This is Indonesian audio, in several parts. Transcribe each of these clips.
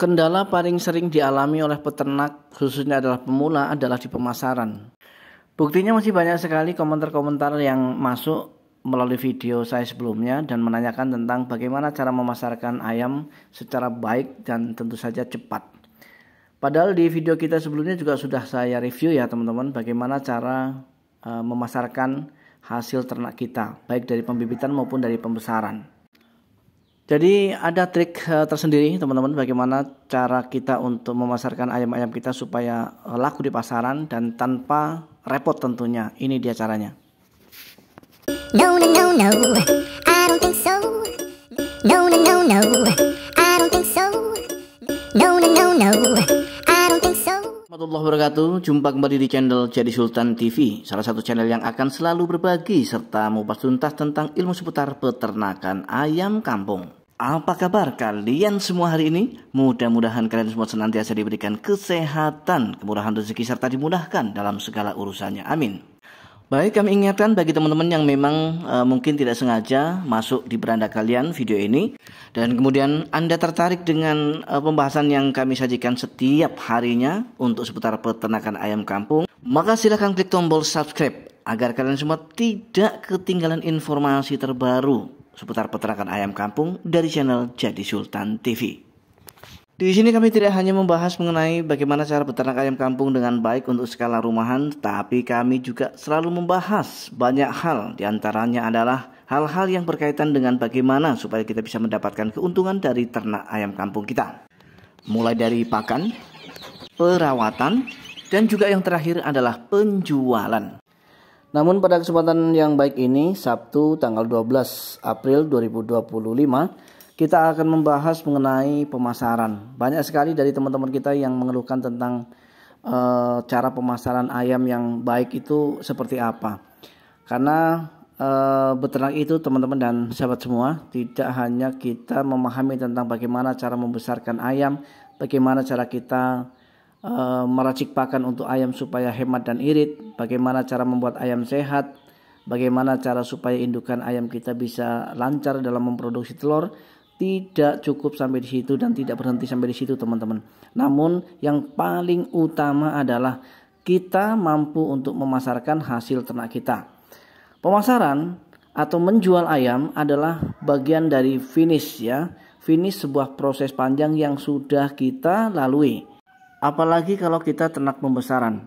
Kendala paling sering dialami oleh peternak, khususnya adalah pemula, adalah di pemasaran. Buktinya masih banyak sekali komentar-komentar yang masuk melalui video saya sebelumnya dan menanyakan tentang bagaimana cara memasarkan ayam secara baik dan tentu saja cepat. Padahal di video kita sebelumnya juga sudah saya review ya teman-teman, bagaimana cara memasarkan hasil ternak kita, baik dari pembibitan maupun dari pembesaran. Jadi ada trik tersendiri teman-teman, bagaimana cara kita untuk memasarkan ayam-ayam kita supaya laku di pasaran dan tanpa repot tentunya. Ini dia caranya. No, no, no, no, I don't think so. No, no, no, no, I don't think so. No, no, no, no, I don't think so. Warahmatullahi wabarakatuh. Jumpa kembali di channel Jadi Sultan TV, salah satu channel yang akan selalu berbagi serta mengupas tuntas tentang ilmu seputar peternakan ayam kampung. Apa kabar kalian semua hari ini? Mudah-mudahan kalian semua senantiasa diberikan kesehatan, kemurahan rezeki serta dimudahkan dalam segala urusannya. Amin. Baik, kami ingatkan bagi teman-teman yang memang mungkin tidak sengaja masuk di beranda kalian video ini dan kemudian Anda tertarik dengan pembahasan yang kami sajikan setiap harinya untuk seputar peternakan ayam kampung, maka silahkan klik tombol subscribe agar kalian semua tidak ketinggalan informasi terbaru seputar peternakan ayam kampung dari channel Jadi Sultan TV. Di sini kami tidak hanya membahas mengenai bagaimana cara beternak ayam kampung dengan baik untuk skala rumahan, tapi kami juga selalu membahas banyak hal. Di antaranya adalah hal-hal yang berkaitan dengan bagaimana supaya kita bisa mendapatkan keuntungan dari ternak ayam kampung kita. Mulai dari pakan, perawatan, dan juga yang terakhir adalah penjualan. Namun pada kesempatan yang baik ini, Sabtu tanggal 12 April 2025, kita akan membahas mengenai pemasaran. Banyak sekali dari teman-teman kita yang mengeluhkan tentang cara pemasaran ayam yang baik itu seperti apa. Karena beternak itu teman-teman dan sahabat semua, tidak hanya kita memahami tentang bagaimana cara membesarkan ayam, bagaimana cara kita meracik pakan untuk ayam supaya hemat dan irit, bagaimana cara membuat ayam sehat, bagaimana cara supaya indukan ayam kita bisa lancar dalam memproduksi telur. Tidak cukup sampai di situ dan tidak berhenti sampai di situ teman-teman. Namun yang paling utama adalah kita mampu untuk memasarkan hasil ternak kita. Pemasaran atau menjual ayam adalah bagian dari finish ya. Finish sebuah proses panjang yang sudah kita lalui. Apalagi kalau kita ternak pembesaran.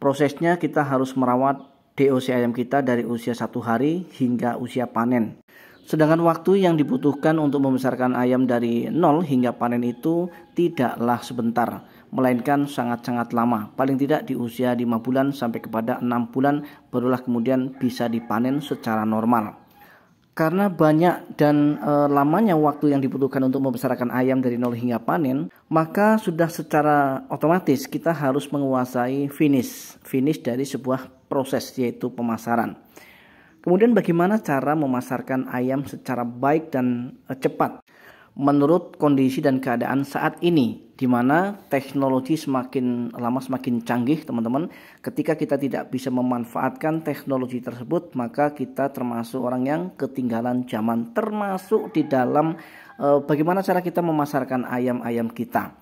Prosesnya kita harus merawat DOC ayam kita dari usia 1 hari hingga usia panen. Sedangkan waktu yang dibutuhkan untuk membesarkan ayam dari 0 hingga panen itu tidaklah sebentar, melainkan sangat-sangat lama. Paling tidak di usia 5 bulan sampai kepada 6 bulan barulah kemudian bisa dipanen secara normal. Karena banyak dan lamanya waktu yang dibutuhkan untuk membesarkan ayam dari 0 hingga panen, maka sudah secara otomatis kita harus menguasai finish dari sebuah proses, yaitu pemasaran. Kemudian bagaimana cara memasarkan ayam secara baik dan cepat menurut kondisi dan keadaan saat ini, di mana teknologi semakin lama semakin canggih teman-teman. Ketika kita tidak bisa memanfaatkan teknologi tersebut, maka kita termasuk orang yang ketinggalan zaman, termasuk di dalam bagaimana cara kita memasarkan ayam-ayam kita.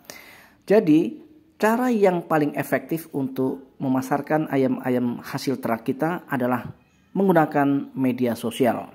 Jadi cara yang paling efektif untuk memasarkan ayam-ayam hasil ternak kita adalah menggunakan media sosial.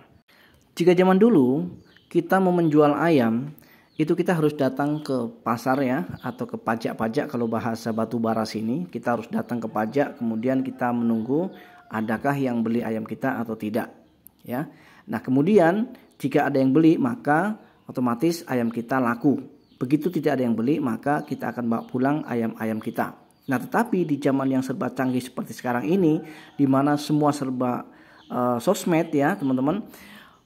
Jika zaman dulu kita mau menjual ayam, itu kita harus datang ke pasar ya, atau ke pajak-pajak kalau bahasa batubara sini. Kita harus datang ke pajak, kemudian kita menunggu adakah yang beli ayam kita atau tidak ya. Nah kemudian jika ada yang beli maka otomatis ayam kita laku. Begitu tidak ada yang beli maka kita akan bawa pulang ayam-ayam kita. Nah tetapi di zaman yang serba canggih seperti sekarang ini, di mana semua serba sosmed ya teman-teman,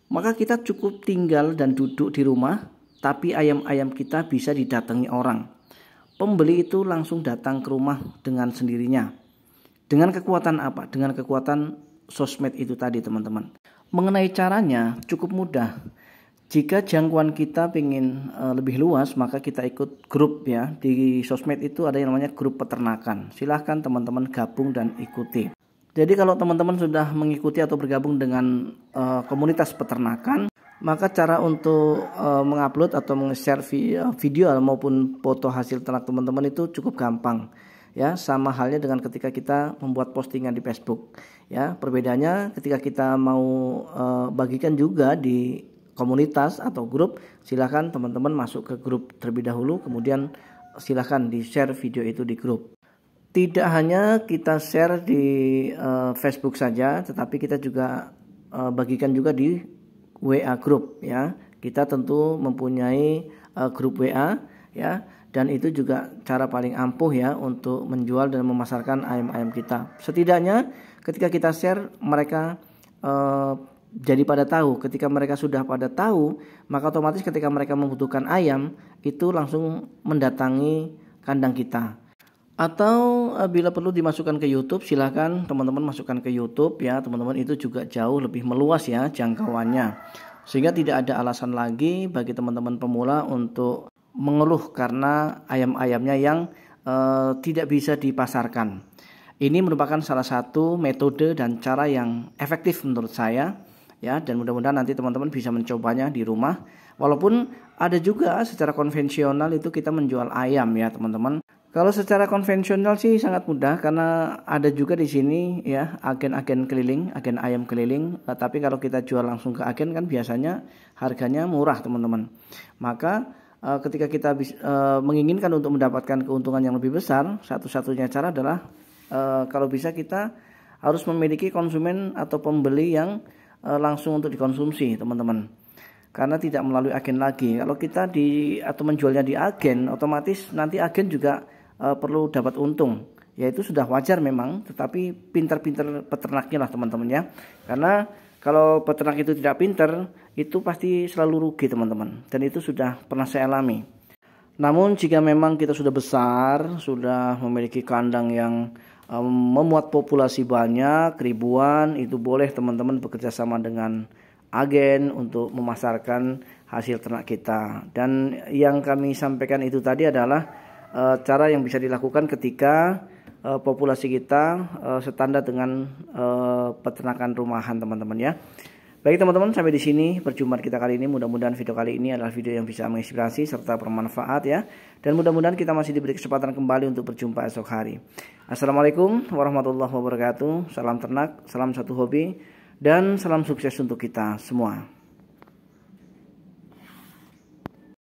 maka kita cukup tinggal dan duduk di rumah, tapi ayam-ayam kita bisa didatangi orang. Pembeli itu langsung datang ke rumah dengan sendirinya. Dengan kekuatan apa? Dengan kekuatan sosmed itu tadi teman-teman. Mengenai caranya cukup mudah. Jika jangkauan kita ingin lebih luas, maka kita ikut grup ya. Di sosmed itu ada yang namanya grup peternakan. Silahkan teman-teman gabung dan ikuti. Jadi kalau teman-teman sudah mengikuti atau bergabung dengan komunitas peternakan, Maka cara untuk mengupload atau meng-share video maupun foto hasil ternak teman-teman itu cukup gampang. Ya, sama halnya dengan ketika kita membuat postingan di Facebook. Ya, perbedaannya ketika kita mau bagikan juga di komunitas atau grup, silakan teman-teman masuk ke grup terlebih dahulu, kemudian silakan di-share video itu di grup. Tidak hanya kita share di Facebook saja, tetapi kita juga bagikan juga di WA group ya. Kita tentu mempunyai grup WA ya, dan itu juga cara paling ampuh ya untuk menjual dan memasarkan ayam-ayam kita. Setidaknya ketika kita share, mereka jadi pada tahu. Ketika mereka sudah pada tahu, maka otomatis ketika mereka membutuhkan ayam, itu langsung mendatangi kandang kita. Atau bila perlu dimasukkan ke YouTube, silahkan teman-teman masukkan ke YouTube ya. Teman-teman, itu juga jauh lebih meluas ya jangkauannya, sehingga tidak ada alasan lagi bagi teman-teman pemula untuk mengeluh karena ayam-ayamnya yang tidak bisa dipasarkan. Ini merupakan salah satu metode dan cara yang efektif menurut saya ya, dan mudah-mudahan nanti teman-teman bisa mencobanya di rumah. Walaupun ada juga secara konvensional itu kita menjual ayam ya teman-teman. Kalau secara konvensional sih sangat mudah, karena ada juga di sini ya agen-agen keliling, agen ayam keliling. Tapi kalau kita jual langsung ke agen kan biasanya harganya murah teman-teman. Maka ketika kita menginginkan untuk mendapatkan keuntungan yang lebih besar, satu-satunya cara adalah kalau bisa kita harus memiliki konsumen atau pembeli yang langsung untuk dikonsumsi teman-teman. Karena tidak melalui agen lagi. Kalau kita atau menjualnya di agen, otomatis nanti agen juga perlu dapat untung. Ya itu sudah wajar memang, tetapi pintar-pintar peternaknya lah teman-teman ya. Karena kalau peternak itu tidak pintar, itu pasti selalu rugi teman-teman. Dan itu sudah pernah saya alami. Namun jika memang kita sudah besar, sudah memiliki kandang yang memuat populasi banyak, ribuan, itu boleh teman-teman bekerja sama dengan agen untuk memasarkan hasil ternak kita. Dan yang kami sampaikan itu tadi adalah cara yang bisa dilakukan ketika populasi kita setandar dengan peternakan rumahan teman-teman ya. Baik teman-teman, sampai di sini perjumpaan kita kali ini. Mudah-mudahan video kali ini adalah video yang bisa menginspirasi serta bermanfaat ya. Dan mudah-mudahan kita masih diberi kesempatan kembali untuk berjumpa esok hari. Assalamualaikum warahmatullahi wabarakatuh. Salam ternak, salam satu hobi, dan salam sukses untuk kita semua.